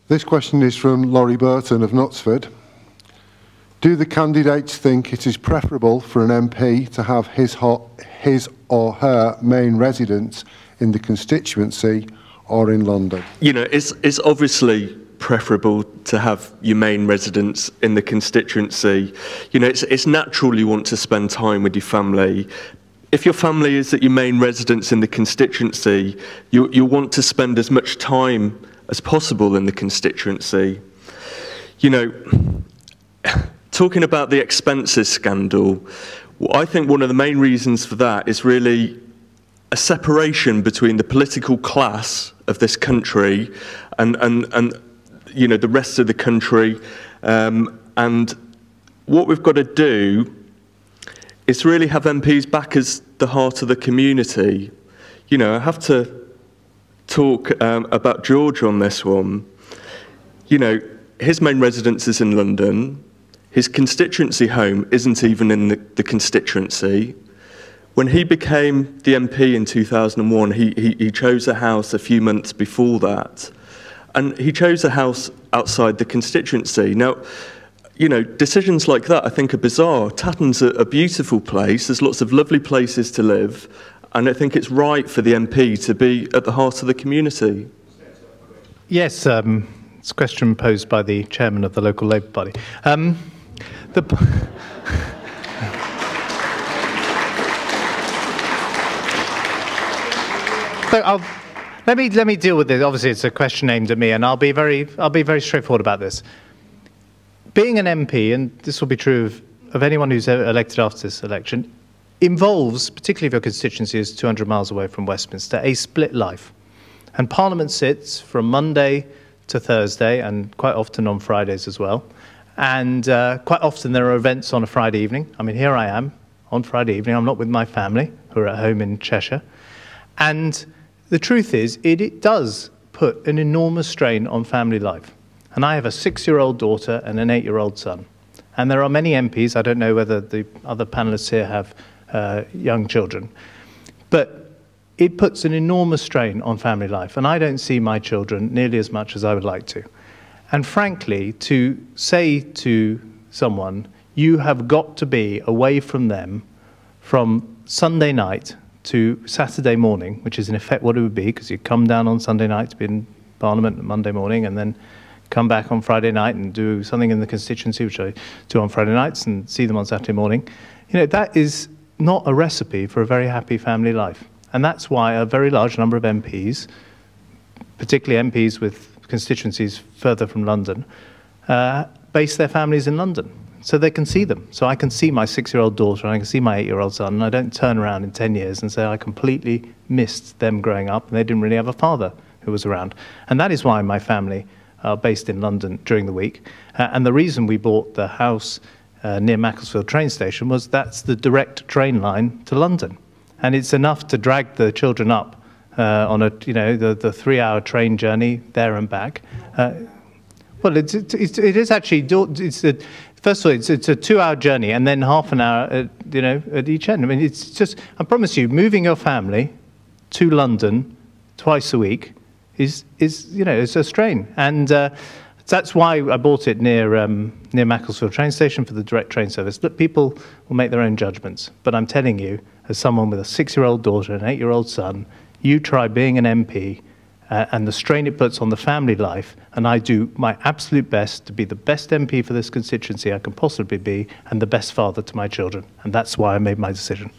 This question is from Laurie Burton of Knutsford. Do the candidates think it is preferable for an MP to have his or her main residence in the constituency or in London? You know, it's obviously preferable to have your main residence in the constituency. You know, it's natural you want to spend time with your family. If your family is at your main residence in the constituency, you want to spend as much time as possible in the constituency. You know, talking about the expenses scandal, I think one of the main reasons for that is really a separation between the political class of this country and you know, the rest of the country. And what we've got to do is really have MPs back as the heart of the community. You know, I have to talk about George on this one. You know, his main residence is in London. His constituency home isn't even in the constituency. When he became the MP in 2001, he chose a house a few months before that. And he chose a house outside the constituency. Now, you know, decisions like that I think are bizarre. Tatton's a beautiful place. There's lots of lovely places to live. And I think it's right for the MP to be at the heart of the community. Yes, it's a question posed by the chairman of the local Labour Party. So let me deal with this. Obviously, it's a question aimed at me, and I'll be very straightforward about this. Being an MP, and this will be true of anyone who's elected after this election, involves, particularly if your constituency is 200 miles away from Westminster, a split life. And Parliament sits from Monday to Thursday, and quite often on Fridays as well. And quite often there are events on a Friday evening. I mean, here I am on Friday evening. I'm not with my family, who are at home in Cheshire. And the truth is, it does put an enormous strain on family life. And I have a 6-year-old daughter and an 8-year-old son. And there are many MPs, I don't know whether the other panelists here have young children, but it puts an enormous strain on family life. And I don't see my children nearly as much as I would like to. And frankly, to say to someone, you have got to be away from them from Sunday night to Saturday morning, which is in effect what it would be, because you come down on Sunday night to be in Parliament Monday morning, and then come back on Friday night and do something in the constituency, which I do on Friday nights, and see them on Saturday morning. You know, that is not a recipe for a very happy family life. And that's why a very large number of MPs, particularly MPs with constituencies further from London, base their families in London, so they can see them. So I can see my 6-year-old daughter and I can see my 8-year-old son, and I don't turn around in 10 years and say I completely missed them growing up and they didn't really have a father who was around. And that is why my family are based in London during the week. And the reason we bought the house near Macclesfield train station was that's the direct train line to London. And it's enough to drag the children up on a, you know, the 3-hour train journey there and back. Well, it is actually, first of all, it's a 2-hour journey and then half an hour, at each end. I mean, it's just, I promise you, moving your family to London twice a week is it's a strain. And that's why I bought it near Macclesfield train station for the direct train service. Look, people will make their own judgments. But I'm telling you, as someone with a 6-year-old daughter and an 8-year-old son, you try being an MP and the strain it puts on the family life, and I do my absolute best to be the best MP for this constituency I can possibly be and the best father to my children. And that's why I made my decision.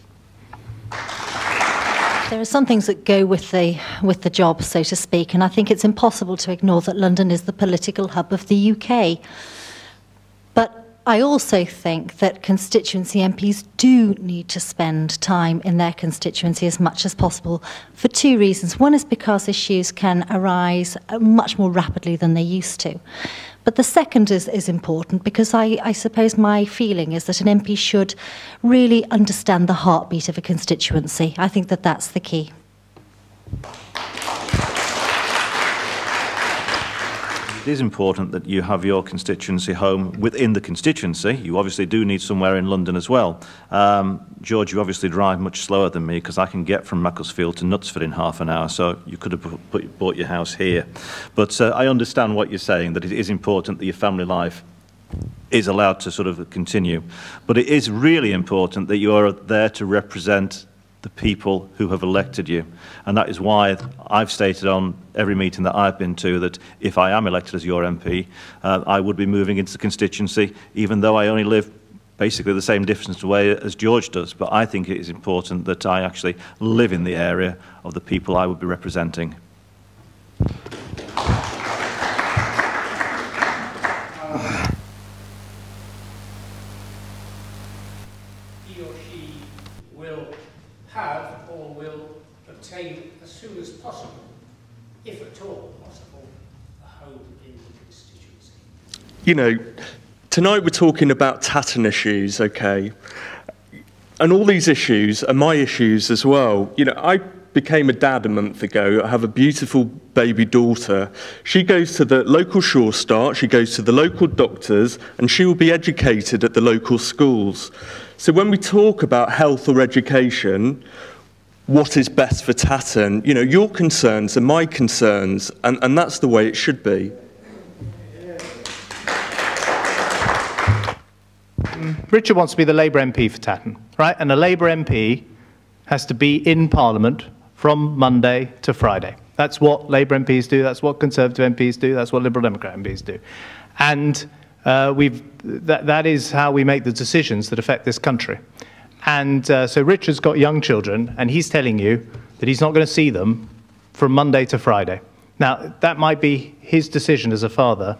There are some things that go with the job, so to speak, and I think it's impossible to ignore that London is the political hub of the UK. But I also think that constituency MPs do need to spend time in their constituency as much as possible for 2 reasons. One is because issues can arise much more rapidly than they used to. But the second is important because I suppose my feeling is that an MP should really understand the heartbeat of a constituency. I think that that's the key. It is important that you have your constituency home within the constituency. You obviously do need somewhere in London as well. George, you obviously drive much slower than me because I can get from Macclesfield to Knutsford in half an hour, so you could have bought your house here. But I understand what you're saying, that it is important that your family life is allowed to sort of continue. But it is really important that you are there to represent the people who have elected you. And that is why I've stated on every meeting that I've been to that if I am elected as your MP, I would be moving into the constituency, even though I only live basically the same distance away as George does. But I think it is important that I actually live in the area of the people I would be representing. He or she will have or will obtain as soon as possible, if at all possible, a home in the constituency. You know, tonight we're talking about Tatton issues, okay? And all these issues are my issues as well. You know, I became a dad a month ago. I have a beautiful baby daughter. She goes to the local Sure Start, she goes to the local doctors, and she will be educated at the local schools. So when we talk about health or education, what is best for Tatton, you know, your concerns are my concerns, and that's the way it should be. Richard wants to be the Labour MP for Tatton, right? And a Labour MP has to be in Parliament from Monday to Friday. That's what Labour MPs do, that's what Conservative MPs do, that's what Liberal Democrat MPs do. And that is how we make the decisions that affect this country. And so Richard's got young children, and he's telling you that he's not going to see them from Monday to Friday. Now, that might be his decision as a father,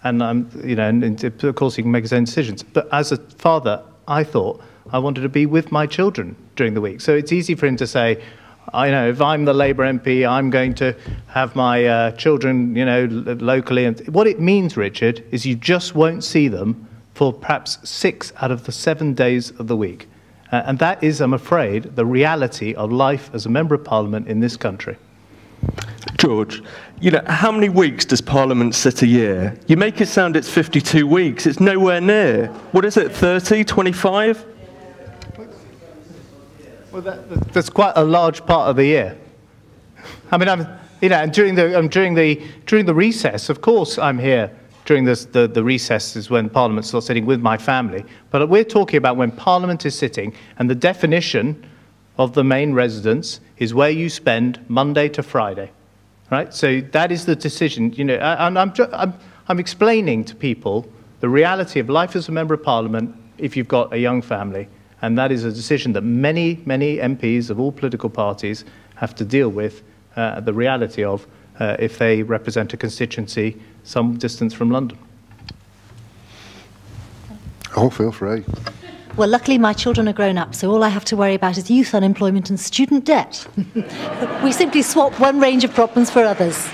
and you know, and of course he can make his own decisions. But as a father, I thought I wanted to be with my children during the week. So it's easy for him to say, I know, if I'm the Labour MP, I'm going to have my children, you know, locally. And what it means, Richard, is you just won't see them for perhaps 6 out of the 7 days of the week. And that is, I'm afraid, the reality of life as a Member of Parliament in this country. George, you know, how many weeks does Parliament sit a year? You make it sound it's 52 weeks. It's nowhere near. What is it, 30, 25? Well, that's quite a large part of the year. I mean, you know, and during the recess, of course, I'm here. During the recess is when Parliament's still sitting with my family. But we're talking about when Parliament is sitting, and the definition of the main residence is where you spend Monday to Friday, right? So that is the decision, you know. And I'm explaining to people the reality of life as a Member of Parliament if you've got a young family. And that is a decision that many, many MPs of all political parties have to deal with, the reality of if they represent a constituency some distance from London. Oh, feel free. Well, luckily my children are grown up, so all I have to worry about is youth unemployment and student debt. We simply swap one range of problems for others.